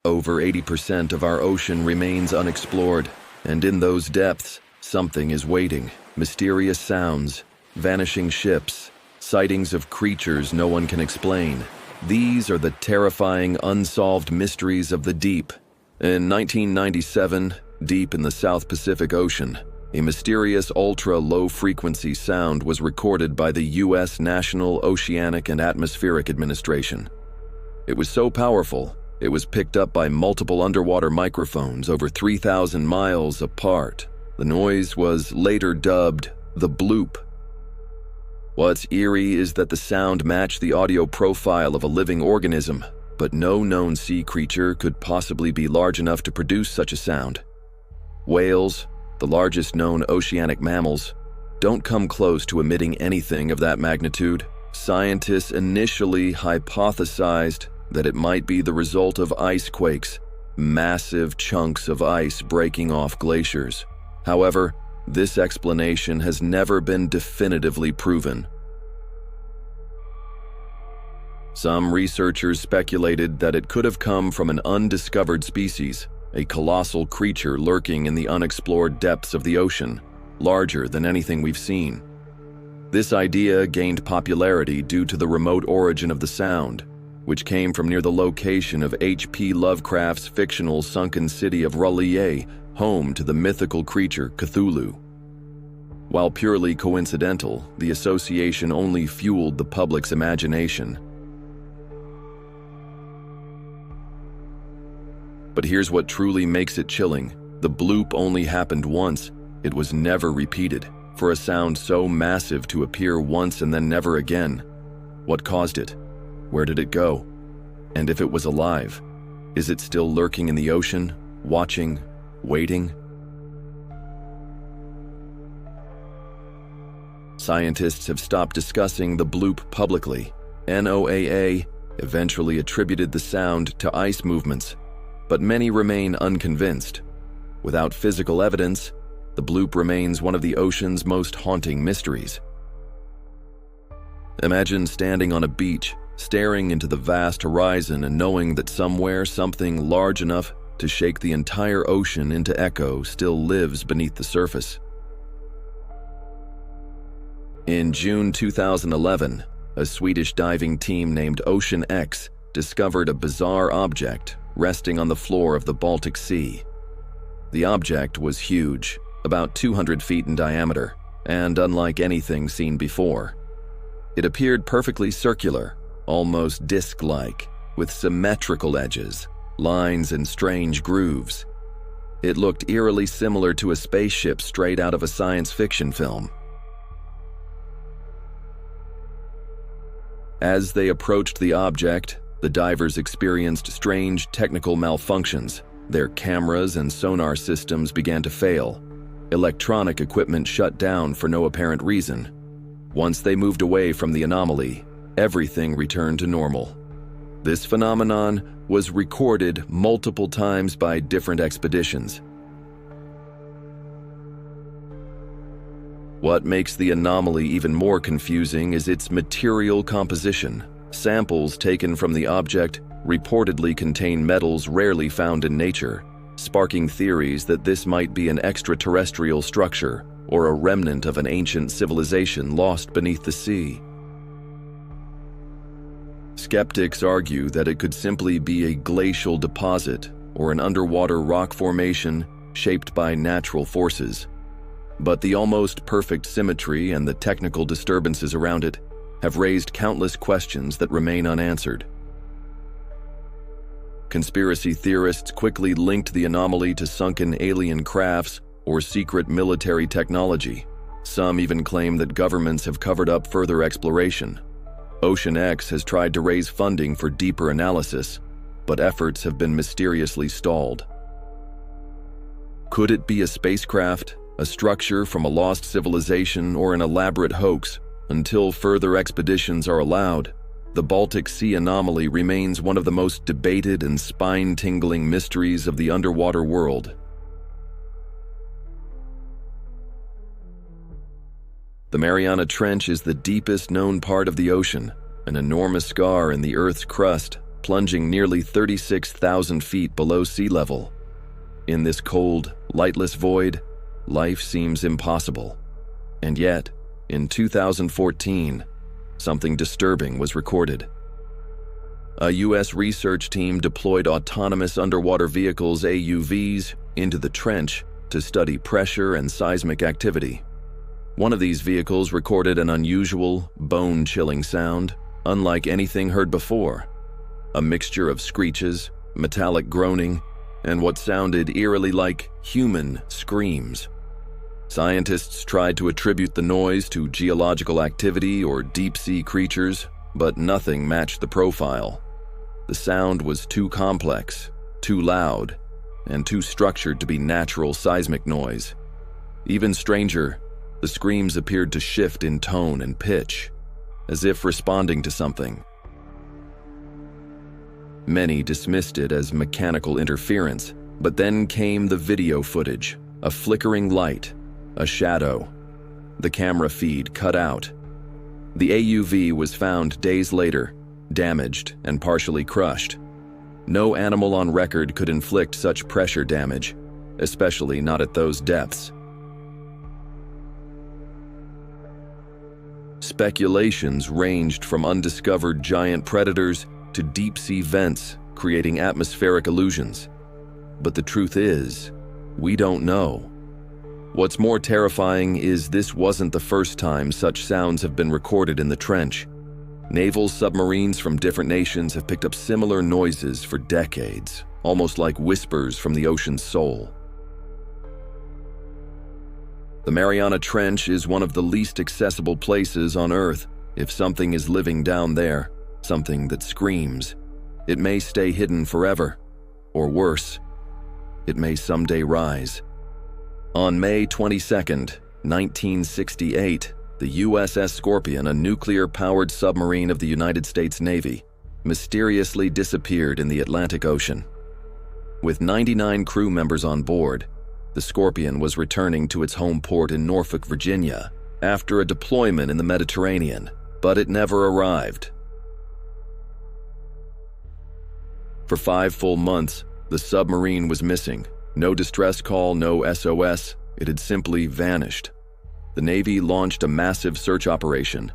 Over 80% of our ocean remains unexplored, and in those depths, something is waiting. Mysterious sounds, vanishing ships, sightings of creatures no one can explain. These are the terrifying, unsolved mysteries of the deep. In 1997, deep in the South Pacific Ocean, a mysterious ultra-low-frequency sound was recorded by the U.S. National Oceanic and Atmospheric Administration. It was so powerful, it was picked up by multiple underwater microphones over 3,000 miles apart. The noise was later dubbed the Bloop. What's eerie is that the sound matched the audio profile of a living organism, but no known sea creature could possibly be large enough to produce such a sound. Whales, the largest known oceanic mammals, don't come close to emitting anything of that magnitude. Scientists initially hypothesized that it might be the result of ice quakes, massive chunks of ice breaking off glaciers. However, this explanation has never been definitively proven. Some researchers speculated that it could have come from an undiscovered species, a colossal creature lurking in the unexplored depths of the ocean, larger than anything we've seen. This idea gained popularity due to the remote origin of the sound, which came from near the location of H.P. Lovecraft's fictional sunken city of R'lyeh, home to the mythical creature Cthulhu. While purely coincidental, the association only fueled the public's imagination. But here's what truly makes it chilling. The bloop only happened once. It was never repeated. For a sound so massive to appear once and then never again. What caused it? Where did it go? And if it was alive, is it still lurking in the ocean, watching, waiting? Scientists have stopped discussing the bloop publicly. NOAA eventually attributed the sound to ice movements, but many remain unconvinced. Without physical evidence, the bloop remains one of the ocean's most haunting mysteries. Imagine standing on a beach, staring into the vast horizon and knowing that somewhere something large enough to shake the entire ocean into echo still lives beneath the surface. In June 2011, a Swedish diving team named Ocean X discovered a bizarre object resting on the floor of the Baltic Sea. The object was huge, about 200 feet in diameter, and unlike anything seen before. It appeared perfectly circular, almost disc-like, with symmetrical edges, lines, and strange grooves. It looked eerily similar to a spaceship straight out of a science fiction film. As they approached the object, the divers experienced strange technical malfunctions. Their cameras and sonar systems began to fail. Electronic equipment shut down for no apparent reason. Once they moved away from the anomaly, everything returned to normal. This phenomenon was recorded multiple times by different expeditions. What makes the anomaly even more confusing is its material composition. Samples taken from the object reportedly contain metals rarely found in nature, sparking theories that this might be an extraterrestrial structure or a remnant of an ancient civilization lost beneath the sea. Skeptics argue that it could simply be a glacial deposit or an underwater rock formation shaped by natural forces. But the almost perfect symmetry and the technical disturbances around it have raised countless questions that remain unanswered. Conspiracy theorists quickly linked the anomaly to sunken alien crafts or secret military technology. Some even claim that governments have covered up further exploration. Ocean X has tried to raise funding for deeper analysis, but efforts have been mysteriously stalled. Could it be a spacecraft, a structure from a lost civilization, or an elaborate hoax? Until further expeditions are allowed, the Baltic Sea anomaly remains one of the most debated and spine-tingling mysteries of the underwater world. The Mariana Trench is the deepest known part of the ocean, an enormous scar in the Earth's crust, plunging nearly 36,000 feet below sea level. In this cold, lightless void, life seems impossible. And yet, in 2014, something disturbing was recorded. A U.S. research team deployed autonomous underwater vehicles AUVs into the trench to study pressure and seismic activity. One of these vehicles recorded an unusual, bone-chilling sound, unlike anything heard before. A mixture of screeches, metallic groaning, and what sounded eerily like human screams. Scientists tried to attribute the noise to geological activity or deep-sea creatures, but nothing matched the profile. The sound was too complex, too loud, and too structured to be natural seismic noise. Even stranger, the screams appeared to shift in tone and pitch, as if responding to something. Many dismissed it as mechanical interference, but then came the video footage, a flickering light, a shadow. The camera feed cut out. The AUV was found days later, damaged and partially crushed. No animal on record could inflict such pressure damage, especially not at those depths. Speculations ranged from undiscovered giant predators to deep-sea vents, creating atmospheric illusions. But the truth is, we don't know. What's more terrifying is this wasn't the first time such sounds have been recorded in the trench. Naval submarines from different nations have picked up similar noises for decades, almost like whispers from the ocean's soul. The Mariana Trench is one of the least accessible places on Earth. If something is living down there, something that screams, it may stay hidden forever. Or worse, it may someday rise. On May 22, 1968, the USS Scorpion, a nuclear-powered submarine of the United States Navy, mysteriously disappeared in the Atlantic Ocean. With 99 crew members on board, the Scorpion was returning to its home port in Norfolk, Virginia, after a deployment in the Mediterranean, but it never arrived. For 5 full months, the submarine was missing. No distress call, no SOS. It had simply vanished. The Navy launched a massive search operation,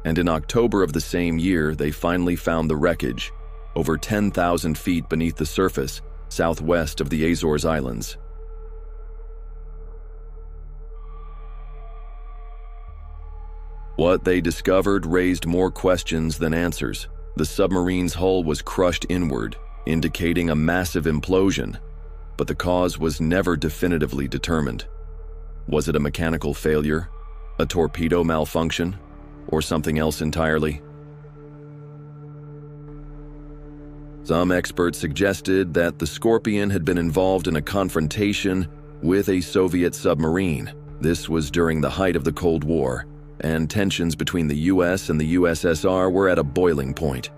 and in October of the same year, they finally found the wreckage, over 10,000 feet beneath the surface, southwest of the Azores Islands. What they discovered raised more questions than answers. The submarine's hull was crushed inward, indicating a massive implosion, but the cause was never definitively determined. Was it a mechanical failure, a torpedo malfunction, or something else entirely? Some experts suggested that the Scorpion had been involved in a confrontation with a Soviet submarine. This was during the height of the Cold War, and tensions between the US and the USSR were at a boiling point.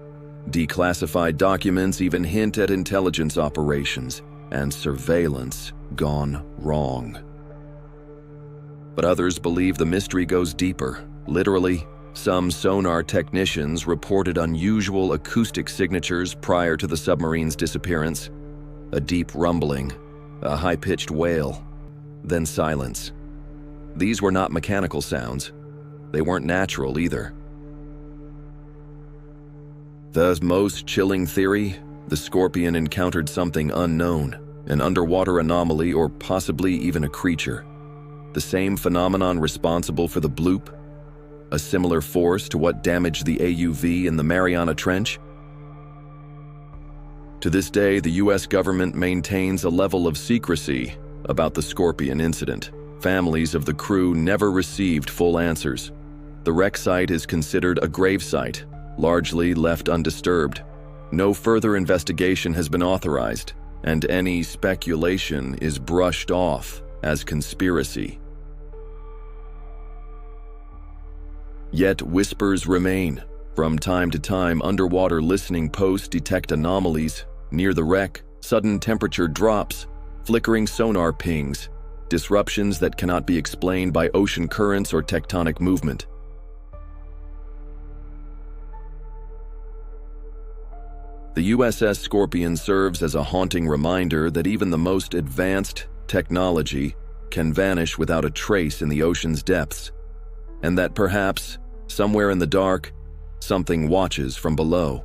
Declassified documents even hint at intelligence operations and surveillance gone wrong. But others believe the mystery goes deeper. Literally, some sonar technicians reported unusual acoustic signatures prior to the submarine's disappearance. A deep rumbling, a high-pitched wail, then silence. These were not mechanical sounds. They weren't natural either. The most chilling theory, the Scorpion encountered something unknown, an underwater anomaly or possibly even a creature. The same phenomenon responsible for the Bloop, a similar force to what damaged the AUV in the Mariana Trench. To this day, the US government maintains a level of secrecy about the Scorpion incident. Families of the crew never received full answers. The wreck site is considered a grave site, largely left undisturbed. No further investigation has been authorized, and any speculation is brushed off as conspiracy. Yet whispers remain. From time to time, underwater listening posts detect anomalies. Near the wreck, sudden temperature drops, flickering sonar pings, disruptions that cannot be explained by ocean currents or tectonic movement. The USS Scorpion serves as a haunting reminder that even the most advanced technology can vanish without a trace in the ocean's depths, and that perhaps, somewhere in the dark, something watches from below.